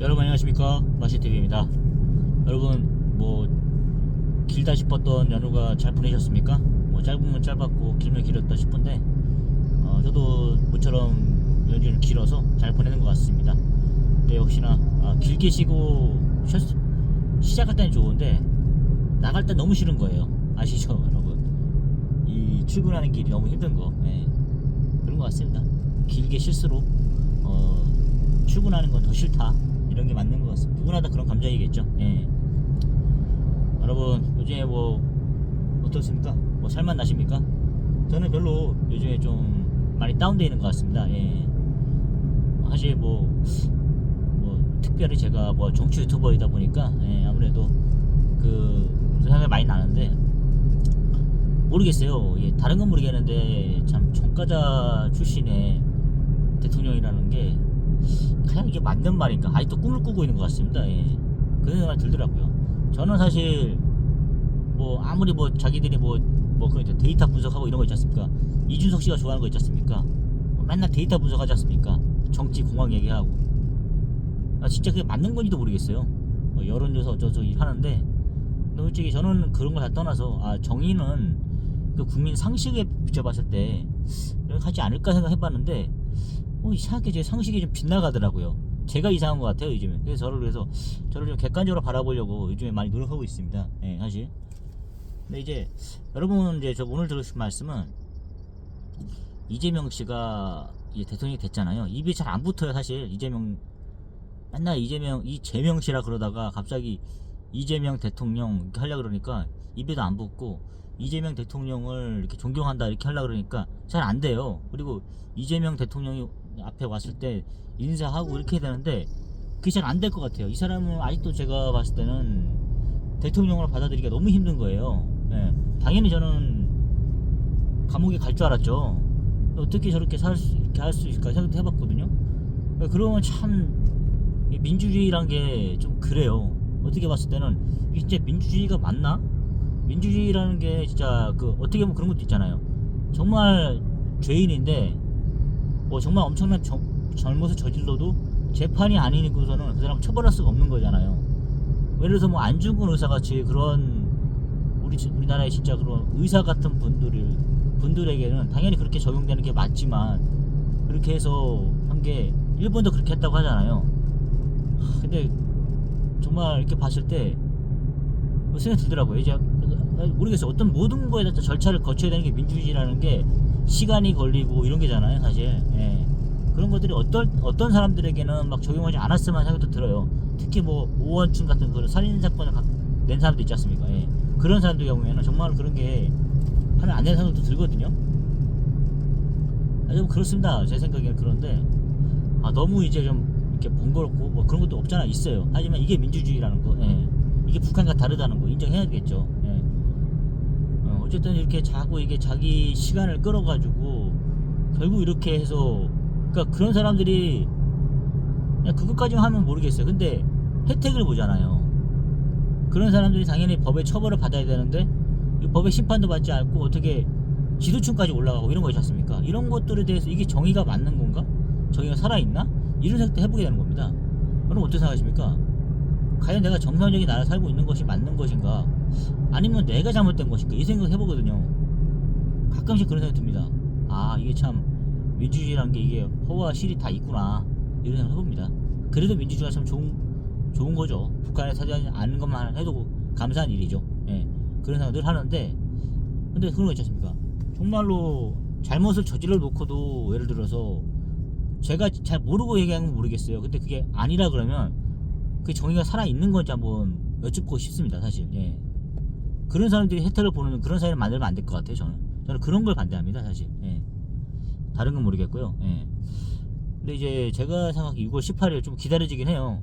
여러분 안녕하십니까, 마시TV입니다. 여러분 길다 싶었던 연휴가 잘 보내셨습니까? 짧으면 짧았고 길면 길었다 싶은데 저도 모처럼 연휴는 길어서 잘 보내는 것 같습니다. 근데 역시나 길게 쉬고 시작할 때는 좋은데 나갈 때 너무 싫은 거예요. 아시죠 여러분? 이 출근하는 길이 너무 힘든 거. 그런 것 같습니다. 길게 쉴수록 출근하는 건 더 싫다, 이런 게 맞는 것 같습니다. 누구나 다 그런 감정이겠죠. 여러분 요즘에 어떻습니까? 살만 나십니까? 저는 별로 요즘에 좀 많이 다운되어 있는 것 같습니다. 사실 특별히 제가 정치 유튜버이다 보니까 아무래도 생각이 많이 나는데, 모르겠어요. 다른 건 모르겠는데 참 정가자 출신의 대통령이라는 게 과연 이게 맞는 말인가? 아직도 꿈을 꾸고 있는 것 같습니다. 그런 생각이 들더라고요. 저는 사실 아무리 자기들이 그런 데이터 분석하고 이런 거 있지 않습니까? 이준석 씨가 좋아하는 거 있지 않습니까? 맨날 데이터 분석하지 않습니까? 정치 공학 얘기하고. 진짜 그게 맞는 건지도 모르겠어요. 여론조사 어쩌고 하는데, 솔직히 저는 그런 걸 다 떠나서 정의는 그 국민 상식에 비춰봤을 때 하지 않을까 생각해봤는데, 이상하게 제 상식이 좀 빗나가더라고요. 제가 이상한 것 같아요 요즘에. 그래서 저를 좀 객관적으로 바라보려고 요즘에 많이 노력하고 있습니다. 사실. 근데 이제 여러분, 저 오늘 들으실 말씀은, 이재명 씨가 이제 대통령이 됐잖아요. 입이 잘 안 붙어요 사실. 맨날 이재명 씨라 그러다가 갑자기 이재명 대통령 이렇게 하려 그러니까 입에도 안 붙고, 이재명 대통령을 이렇게 존경한다 이렇게 하려 그러니까 잘 안 돼요. 그리고 이재명 대통령이 앞에 왔을 때 인사하고 이렇게 해야 되는데 그게 잘 안 될 것 같아요. 이 사람은 아직도 제가 봤을 때는 대통령으로 받아들이기가 너무 힘든 거예요. 당연히 저는 감옥에 갈 줄 알았죠. 어떻게 저렇게 이렇게 할 수 있을까 생각도 해봤거든요. 그러면 참 민주주의란 게 좀 그래요. 어떻게 봤을 때는 이게 진짜 민주주의가 맞나? 민주주의라는 게 진짜 어떻게 보면 그런 것도 있잖아요. 정말 죄인인데 정말 엄청난 잘못을 저질러도 재판이 아니고서는 그 사람 처벌할 수가 없는 거잖아요. 예를 들어서 안중근 의사 같이 그런 우리나라의 진짜 그런 의사 같은 분들에게는 당연히 그렇게 적용되는 게 맞지만, 그렇게 해서 한 게 일본도 그렇게 했다고 하잖아요. 근데 정말 이렇게 봤을 때 생각이 들더라고요. 이제 모르겠어요. 어떤 모든 거에 대해서 절차를 거쳐야 되는 게 민주주의라는 게 시간이 걸리고 이런 게잖아요 사실. 그런 것들이 어떤 사람들에게는 막 적용하지 않았으면 생각도 들어요. 특히 오원춘 같은 그런 살인사건을 낸 사람도 있지 않습니까? 그런 사람들 경우에는 정말 그런 게 하면 안 되는 생각도 들거든요. 좀 그렇습니다. 제 생각에는. 그런데 너무 이제 좀 이렇게 번거롭고 그런 것도 없잖아, 있어요. 하지만 이게 민주주의라는 거, 이게 북한과 다르다는 거 인정해야 되겠죠. 어쨌든 이렇게 이게 자기 시간을 끌어가지고 결국 이렇게 해서, 그러니까 그런 사람들이 그냥 그것까지만 하면 모르겠어요. 근데 혜택을 보잖아요. 그런 사람들이 당연히 법의 처벌을 받아야 되는데 이 법의 심판도 받지 않고 어떻게 지도층까지 올라가고 이런 거 있지 않습니까? 이런 것들에 대해서 이게 정의가 맞는 건가? 정의가 살아있나? 이런 생각도 해보게 되는 겁니다. 여러분 어떻게 생각하십니까? 과연 내가 정상적인 나라를 살고 있는 것이 맞는 것인가? 아니면 내가 잘못된 것인가? 이 생각 해보거든요. 가끔씩 그런 생각이 듭니다. 이게 참 민주주의란 게 이게 허와 실이 다 있구나, 이런 생각 해봅니다. 그래도 민주주의가 참 좋은 거죠. 북한에 사지 않는 것만 해도 감사한 일이죠. 그런 생각 늘 하는데, 근데 그런 거 있지 않습니까? 정말로 잘못을 저질러 놓고도, 예를 들어서 제가 잘 모르고 얘기하는 건 모르겠어요. 근데 그게 아니라 그러면 그 정의가 살아있는 건지 한번 여쭙고 싶습니다 사실. 그런 사람들이 혜택을 보는 그런 사회를 만들면 안 될 것 같아요. 저는 그런 걸 반대합니다 사실. 다른 건 모르겠고요. 근데 이제 제가 생각하기 6월 18일 좀 기다려지긴 해요.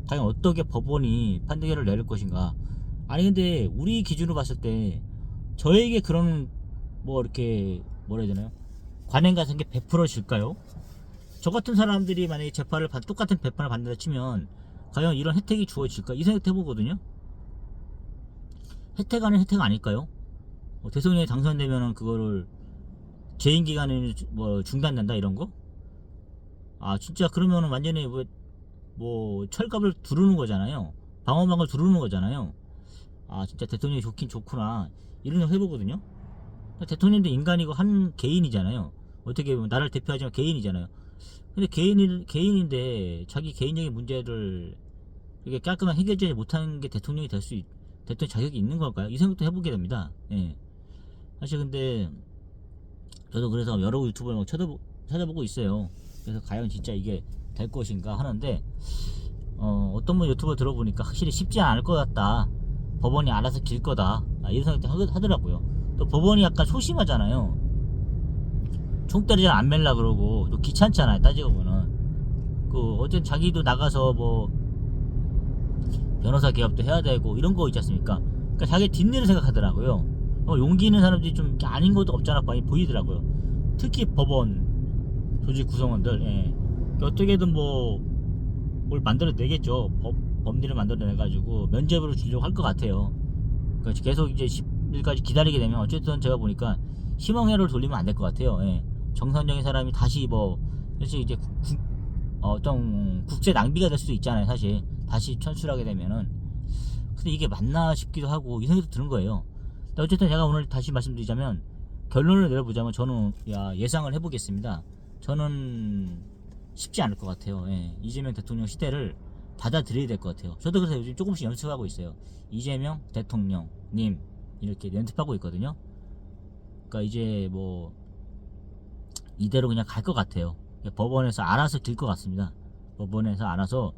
과연 어떻게 법원이 판결을 내릴 것인가. 아니 근데 우리 기준으로 봤을 때 저에게 그런 이렇게 뭐라 해야 되나요? 관행 같은 게 베풀어질까요? 저 같은 사람들이 만약에 똑같은 재판을 받는다 치면 과연 이런 혜택이 주어질까, 이 생각도 해보거든요. 혜택 아닌 혜택 아닐까요? 대통령이 당선되면은 그거를 재임 기간이 중단된다 이런 거? 진짜 그러면은 완전히 뭐 철갑을 두르는 거잖아요. 방어막을 두르는 거잖아요. 아 진짜 대통령이 좋긴 좋구나 이런 생각 해보거든요. 대통령도 인간이고 한 개인이잖아요. 어떻게 보면 나라를 대표하지만 개인이잖아요. 근데 개인인데 자기 개인적인 문제를 이게 깔끔하게 해결되지 못하는 게 대통령이 될 수 대통령 자격이 있는 걸까요? 이 생각도 해보게 됩니다. 예. 사실 근데 저도 그래서 여러 유튜브를 막 찾아보고 있어요. 그래서 과연 진짜 이게 될 것인가 하는데 어떤 분 유튜버 들어보니까 확실히 쉽지 않을 것 같다. 법원이 알아서 길 거다. 이런 생각도 하더라고요. 또 법원이 약간 소심하잖아요. 총대를 잘 안 맬라 그러고 또 귀찮잖아요. 따지고 보면 어쨌든 자기도 나가서 뭐 변호사 개업도 해야 되고 이런 거 있지 않습니까? 그러니까 자기 뒷일을 생각하더라고요. 용기 있는 사람들이 좀 아닌 것도 없잖아 많이 보이더라고요. 특히 법원 조직 구성원들. 예. 그러니까 어떻게든 뭘 만들어내겠죠. 법리를 만들어내가지고 면죄부를 주려고 할 것 같아요. 그러니까 계속 이제 10일까지 기다리게 되면 어쨌든 제가 보니까 희망회로를 돌리면 안 될 것 같아요. 예. 정상적인 사람이 다시 사실 이제 어떤 국제 낭비가 될 수도 있잖아요. 사실 다시 천출하게 되면은. 근데 이게 맞나 싶기도 하고 이 생각도 드는 거예요. 근데 어쨌든 제가 오늘 다시 말씀드리자면 결론을 내려보자면 저는 예상을 해보겠습니다. 저는 쉽지 않을 것 같아요. 예. 이재명 대통령 시대를 받아들여야 될 것 같아요. 저도 그래서 요즘 조금씩 연습하고 있어요. 이재명 대통령님 이렇게 연습하고 있거든요. 그러니까 이제 이대로 그냥 갈 것 같아요. 법원에서 알아서 길 것 같습니다. 법원에서 알아서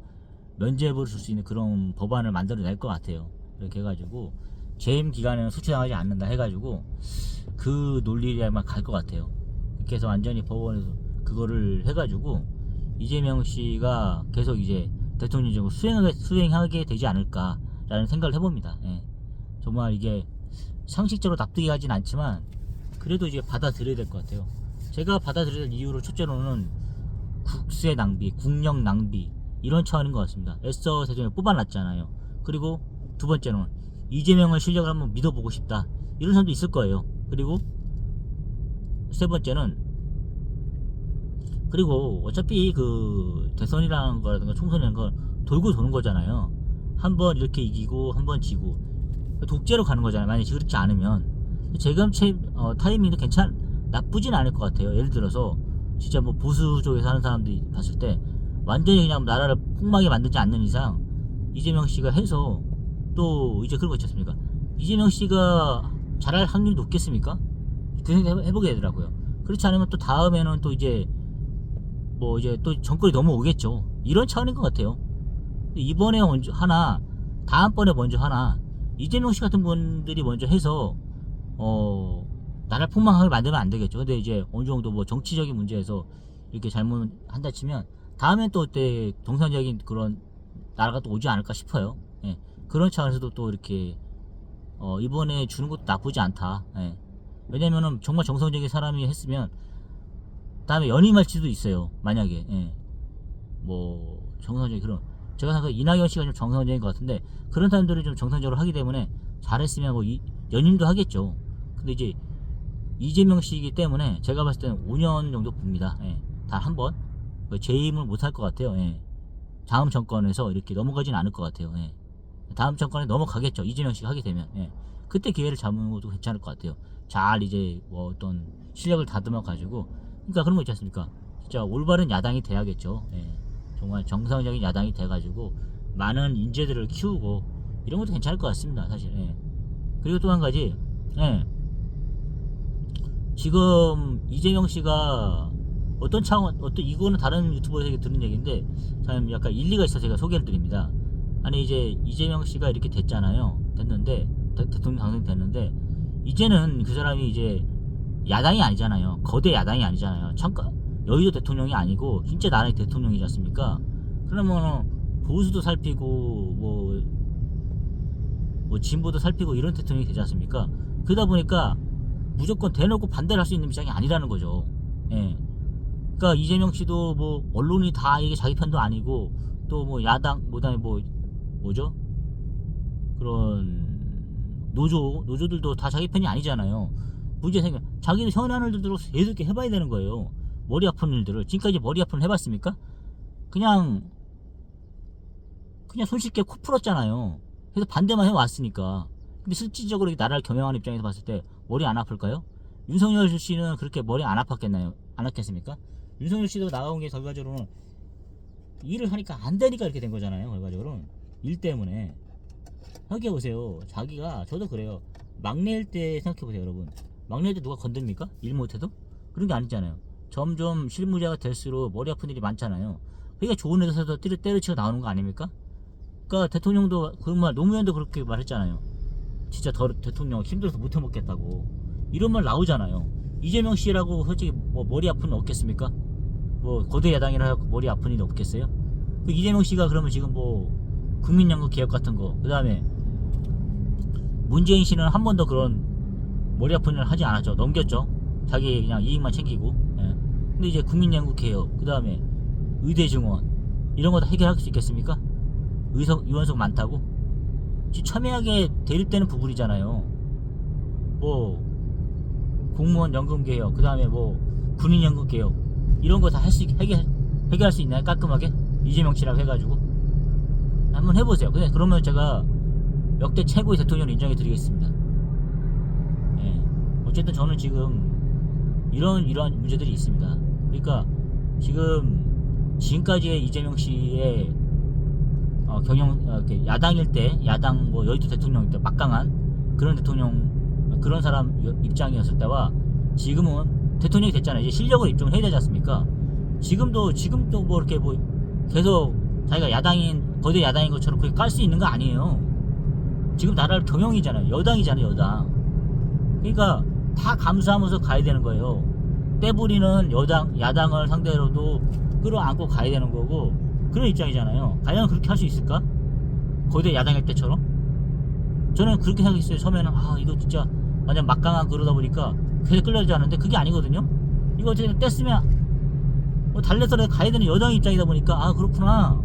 면죄부를 줄 수 있는 그런 법안을 만들어낼 것 같아요. 이렇게 해가지고 재임 기간에는 수출당하지 않는다 해가지고 그 논리에만 갈 것 같아요. 이렇게 해서 완전히 법원에서 그거를 해가지고 이재명 씨가 계속 이제 대통령직을 수행하게 되지 않을까라는 생각을 해봅니다. 예. 정말 이게 상식적으로 납득이 가진 않지만 그래도 이제 받아들여야 될 것 같아요. 제가 받아들여야 될 이유로 첫째로는 국세 낭비, 국력 낭비 이런 차원인 것 같습니다. 애써 대통령을 뽑아놨잖아요. 그리고 두 번째는 이재명을 실력을 한번 믿어보고 싶다 이런 사람도 있을 거예요. 그리고 세 번째는 그리고 어차피 그 대선이라는 거라든가 총선이라는 건 돌고 도는 거잖아요. 한번 이렇게 이기고 한번 지고 독재로 가는 거잖아요. 만약에 그렇지 않으면 지금 타이밍도 나쁘진 않을 것 같아요. 예를 들어서 진짜 보수 쪽에서 하는 사람들이 봤을 때 완전히 그냥 나라를 폭망하게 만들지 않는 이상 이재명 씨가 해서 또 이제 그런 거 있지 않습니까? 이재명 씨가 잘할 확률이 높겠습니까? 그 생각 해보게 되더라고요. 그렇지 않으면 또 다음에는 또 이제 이제 또 정권이 넘어오겠죠. 이런 차원인 것 같아요. 이번에 먼저 하나, 다음번에 먼저 하나, 이재명 씨 같은 분들이 먼저 해서 나라를 폭망하게 만들면 안 되겠죠. 근데 이제 어느 정도 정치적인 문제에서 이렇게 잘못한다 치면 다음엔 또 그때 정상적인 그런 나라가 또 오지 않을까 싶어요. 예. 그런 차원에서도 또 이렇게 이번에 주는 것도 나쁘지 않다. 예. 왜냐면은 정말 정상적인 사람이 했으면 다음에 연임할 수도 있어요. 만약에 정상적인 그런 제가 생각해 이낙연 씨가 좀 정상적인 것 같은데 그런 사람들이 좀 정상적으로 하기 때문에 잘했으면 연임도 하겠죠. 근데 이제 이재명 씨이기 때문에 제가 봤을 때는 5년 정도 봅니다. 예. 단 한 번 재임을 못 할 것 같아요. 예. 다음 정권에서 이렇게 넘어가지는 않을 것 같아요. 예. 다음 정권에 넘어가겠죠. 이재명 씨가 하게 되면. 예. 그때 기회를 잡는 것도 괜찮을 것 같아요. 잘 이제 어떤 실력을 다듬어 가지고 그러니까 그런 거 있지 않습니까? 진짜 올바른 야당이 돼야겠죠. 예. 정말 정상적인 야당이 돼가지고 많은 인재들을 키우고 이런 것도 괜찮을 것 같습니다. 사실. 예. 그리고 또 한 가지, 예. 지금 이재명 씨가 이거는 다른 유튜버에서 들은 얘기인데 참 약간 일리가 있어서 제가 소개를 드립니다. 아니 이제 이재명 씨가 이렇게 됐는데 대통령 당선됐는데 이제는 그 사람이 이제 야당이 아니잖아요. 거대 야당이 아니잖아요. 잠깐 여의도 대통령이 아니고 진짜 나라의 대통령이지 않습니까? 그러면 보수도 살피고 진보도 살피고 이런 대통령이 되지 않습니까? 그러다 보니까 무조건 대놓고 반대를 할 수 있는 입장이 아니라는 거죠. 예. 그러니까 이재명 씨도 언론이 다 이게 자기 편도 아니고 또 야당 그다음에 뭐죠? 그런 노조들도 다 자기 편이 아니잖아요. 문제 생겨 자기도 현안을 들어 계속 이렇게 해봐야 되는 거예요. 머리 아픈 일들을 지금까지 머리 아픈 일 해봤습니까? 그냥 그냥 손쉽게 코 풀었잖아요. 그래서 반대만 해왔으니까. 근데 실질적으로 나라를 경영하는 입장에서 봤을 때 머리 안 아플까요? 윤석열 씨는 그렇게 머리 안 아팠겠나요? 안 아팠겠습니까? 윤석열 씨도 나온 게 결과적으로는 일을 하니까 안 되니까 이렇게 된 거잖아요. 결과적으로는 일 때문에. 생각해보세요. 자기가, 저도 그래요. 막내일 때 생각해보세요, 여러분. 막내일 때 누가 건듭니까? 일 못해도? 그런 게 아니잖아요. 점점 실무자가 될수록 머리 아픈 일이 많잖아요. 그러니까 좋은 회사에서 때려치고 나오는 거 아닙니까? 그러니까 대통령도 그런 말, 노무현도 그렇게 말했잖아요. 진짜 대통령 힘들어서 못 해먹겠다고. 이런 말 나오잖아요. 이재명 씨라고 솔직히 뭐 머리 아픈 일 없겠습니까? 뭐 거대 야당이라 해서 머리 아픈 일 없겠어요? 그 이재명 씨가 그러면 지금 뭐 국민연금 개혁 같은 거, 그 다음에 문재인 씨는 한 번도 그런 머리 아픈 일을 하지 않았죠. 넘겼죠. 자기 그냥 이익만 챙기고. 예. 근데 이제 국민연금 개혁, 그 다음에 의대 증원 이런 거 다 해결할 수 있겠습니까? 의원석 많다고? 첨예하게 대립되는 부분이잖아요. 뭐 공무원 연금 개혁, 그 다음에 뭐 군인 연금 개혁 이런 거 다 해결할 수 있나요? 깔끔하게 이재명 씨라고 해가지고 한번 해보세요. 근데 그러면 제가 역대 최고의 대통령을 인정해 드리겠습니다. 예. 어쨌든 저는 지금 이러한 문제들이 있습니다. 그러니까 지금까지의 이재명 씨의 야당일 때, 야당 뭐 여의도 대통령일 때 막강한 그런 대통령, 그런 사람 입장이었을 때와 지금은 대통령이 됐잖아요. 이제 실력을 입증을 해야 되지 않습니까? 지금도 뭐 이렇게 뭐 계속 자기가 거대 야당인 것처럼 그렇게 깔 수 있는 거 아니에요. 지금 나라를 경영이잖아요. 여당이잖아요, 여당. 그러니까 다 감수하면서 가야 되는 거예요. 떼부리는 야당을 상대로도 끌어안고 가야 되는 거고, 그런 입장이잖아요. 과연 그렇게 할 수 있을까? 거대 야당일 때처럼? 저는 그렇게 생각했어요. 처음에는 이거 진짜 완전 막강한 그러다 보니까 계속 끌려가지 않는데 그게 아니거든요. 이거 어쨌든 뗐으면 뭐 달래서라도 가야 되는 여당 입장이다 보니까 그렇구나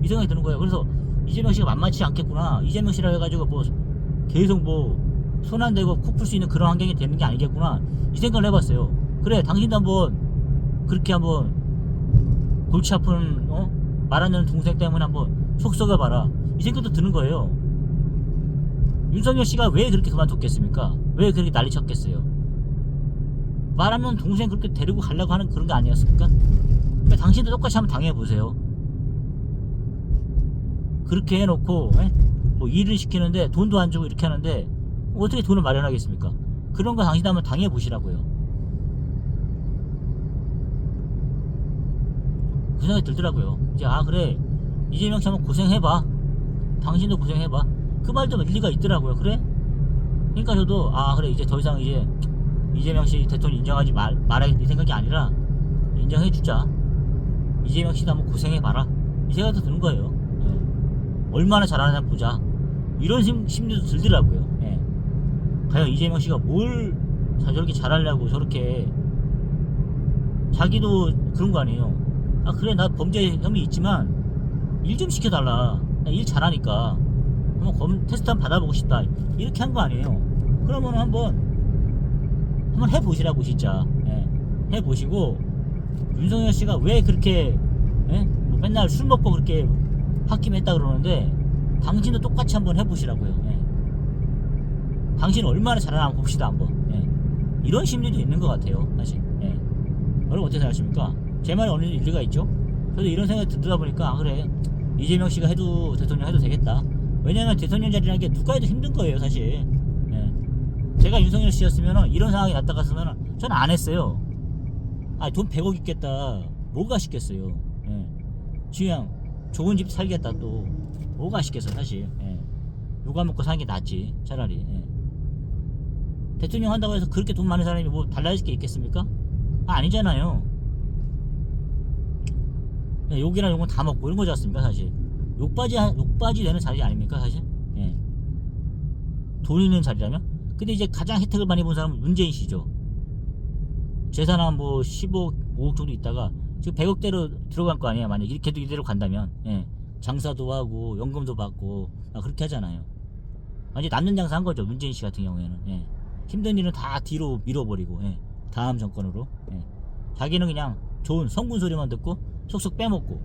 이 생각이 드는 거예요. 그래서 이재명 씨가 만만치 않겠구나. 이재명 씨라 해가지고 뭐 계속 뭐 손 안 대고 코 풀 수 있는 그런 환경이 되는 게 아니겠구나 이 생각을 해봤어요. 그래, 당신도 한번 그렇게 한번 골치 아픈 말 안 되는 동생 때문에 한번 속 썩어봐라 이 생각도 드는 거예요. 윤석열 씨가 왜 그렇게 그만뒀겠습니까? 왜 그렇게 난리 쳤겠어요? 말하면 동생 그렇게 데리고 가려고 하는 그런 게 아니었습니까? 그러니까 당신도 똑같이 한번 당해보세요. 그렇게 해놓고 뭐 일을 시키는데 돈도 안 주고 이렇게 하는데 어떻게 돈을 마련하겠습니까? 그런 거 당신도 한번 당해보시라고요. 그 생각이 들더라고요. 이제 그래, 이재명 씨 한번 고생해봐, 당신도 고생해봐, 그 말도 일리가 있더라고요. 그래? 그러니까 저도 그래, 이제 더 이상 이제 이재명 씨 대통령 인정하지 말아야겠다 이 생각이 아니라 인정해주자, 이재명 씨도 한번 고생해봐라 이 생각도 드는 거예요. 얼마나 잘하나 보자 이런 심리도 들더라고요. 과연 이재명 씨가 뭘 저렇게 잘하려고 저렇게, 자기도 그런 거 아니에요. 그래, 나 범죄 혐의 있지만 일 좀 시켜달라, 나 일 잘하니까 한번 테스트 한번 받아보고 싶다 이렇게 한 거 아니에요. 그러면 한번 해보시라고 진짜. 해보시고, 윤석열 씨가 왜 그렇게 뭐 맨날 술 먹고 그렇게 홧김했다 그러는데 당신도 똑같이 한번 해보시라고요. 당신 얼마나 잘하나 한번 봅시다 한번. 이런 심리도 있는 것 같아요 사실. 여러분 어떻게 생각하십니까? 제 말에 어느 정도 일리가 있죠? 저도 이런 생각이 들다 보니까 그래, 이재명 씨가 대통령 해도 되겠다. 왜냐면 대통령 자리라는 게 누가 해도 힘든 거예요 사실. 제가 윤석열 씨였으면 이런 상황이 났다갔으면 저는 안 했어요. 돈 100억 있겠다 뭐가 싶겠어요. 그냥 좋은 집 살겠다 또 뭐가 싶겠어 사실. 누가 먹고 사는 게 낫지 차라리. 대통령 한다고 해서 그렇게 돈 많은 사람이 뭐 달라질 게 있겠습니까? 아니잖아요. 욕이랑 욕은 다 먹고 이런 거지 않습니까 사실. 욕바지 되는 자리 아닙니까 사실. 돈 있는 자리라면. 근데 이제 가장 혜택을 많이 본 사람은 문재인 씨죠. 재산 한 뭐 15억, 5억 정도 있다가 지금 100억대로 들어갈 거 아니에요. 만약 걔도 이대로 간다면. 장사도 하고 연금도 받고 그렇게 하잖아요. 이제 남는 장사 한 거죠 문재인 씨 같은 경우에는. 힘든 일은 다 뒤로 밀어버리고 다음 정권으로. 자기는 그냥 좋은 성군 소리만 듣고 속속 빼먹고,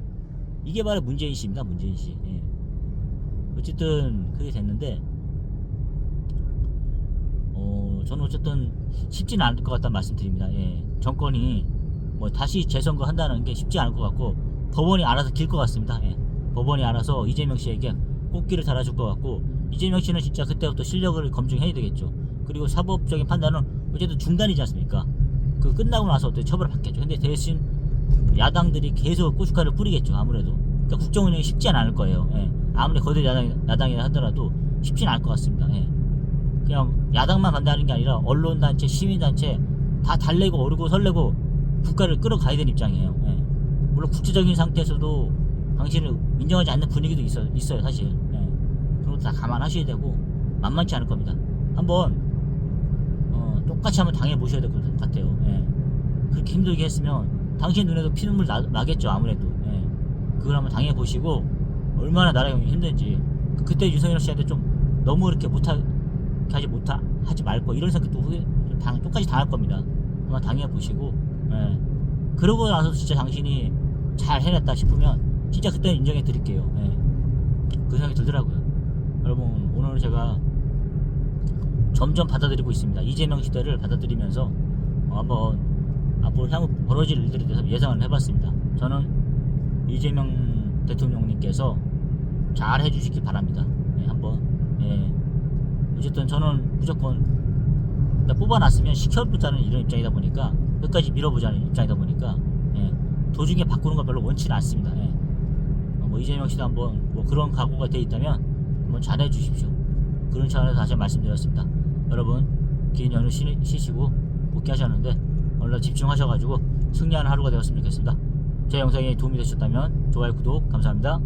이게 바로 문재인 씨입니다. 문재인 씨. 어쨌든 그게 됐는데 저는 어쨌든 쉽지는 않을 것 같다는 말씀드립니다. 예. 정권이 뭐 다시 재선거 한다는 게 쉽지 않을 것 같고 법원이 알아서 길 것 같습니다. 예. 법원이 알아서 이재명 씨에게 꽃길을 달아줄 것 같고 이재명 씨는 진짜 그때부터 실력을 검증해야 되겠죠. 그리고 사법적인 판단은 어쨌든 중단이지 않습니까? 그 끝나고 나서 어떻게 처벌을 받겠죠. 근데 대신 야당들이 계속 고춧가루를 뿌리겠죠. 아무래도 그러니까 국정 운영이 쉽지 않을 거예요. 예. 아무리 거대 야당이라 하더라도 쉽지는 않을 것 같습니다. 예. 그냥 야당만 간다는 게 아니라 언론단체, 시민단체 다 달래고 오르고 설레고 국가를 끌어가야 되는 입장이에요. 예. 물론 국제적인 상태에서도 당신을 인정하지 않는 분위기도 있어요 사실. 예. 그런 것도 다 감안하셔야 되고 만만치 않을 겁니다. 한번 똑같이 한번 당해보셔야 될 것 같아요. 예. 그렇게 힘들게 했으면 당신 눈에도 피눈물 나겠죠 아무래도. 예. 그걸 한번 당해보시고 얼마나 나라가 힘든지 그때 유석열 씨한테 좀 너무 이렇게 하지 말고 이런 생각도 똑같이 당할 겁니다. 한번 당해보시고 예. 그러고 나서 진짜 당신이 잘 해냈다 싶으면 진짜 그때는 인정해 드릴게요. 예. 그 생각이 들더라고요. 여러분 오늘 제가 점점 받아들이고 있습니다. 이재명 시대를 받아들이면서 한번 앞으로 향후 벌어질 일들에 대해서 예상을 해봤습니다. 저는 이재명 대통령님께서 잘 해주시기 바랍니다. 예, 한번 예. 어쨌든 저는 무조건 뽑아놨으면 시켜보자는 이런 입장이다 보니까 끝까지 밀어보자는 입장이다 보니까 예. 도중에 바꾸는 거 별로 원치는 않습니다. 예. 뭐 이재명 씨도 한번 뭐 그런 각오가 돼 있다면 한번 잘해 주십시오. 그런 차원에서 다시 말씀드렸습니다. 여러분 긴 연휴 쉬시고 복귀하셨는데 오늘 집중하셔가지고 승리하는 하루가 되었으면 좋겠습니다. 제 영상이 도움이 되셨다면 좋아요 구독 감사합니다.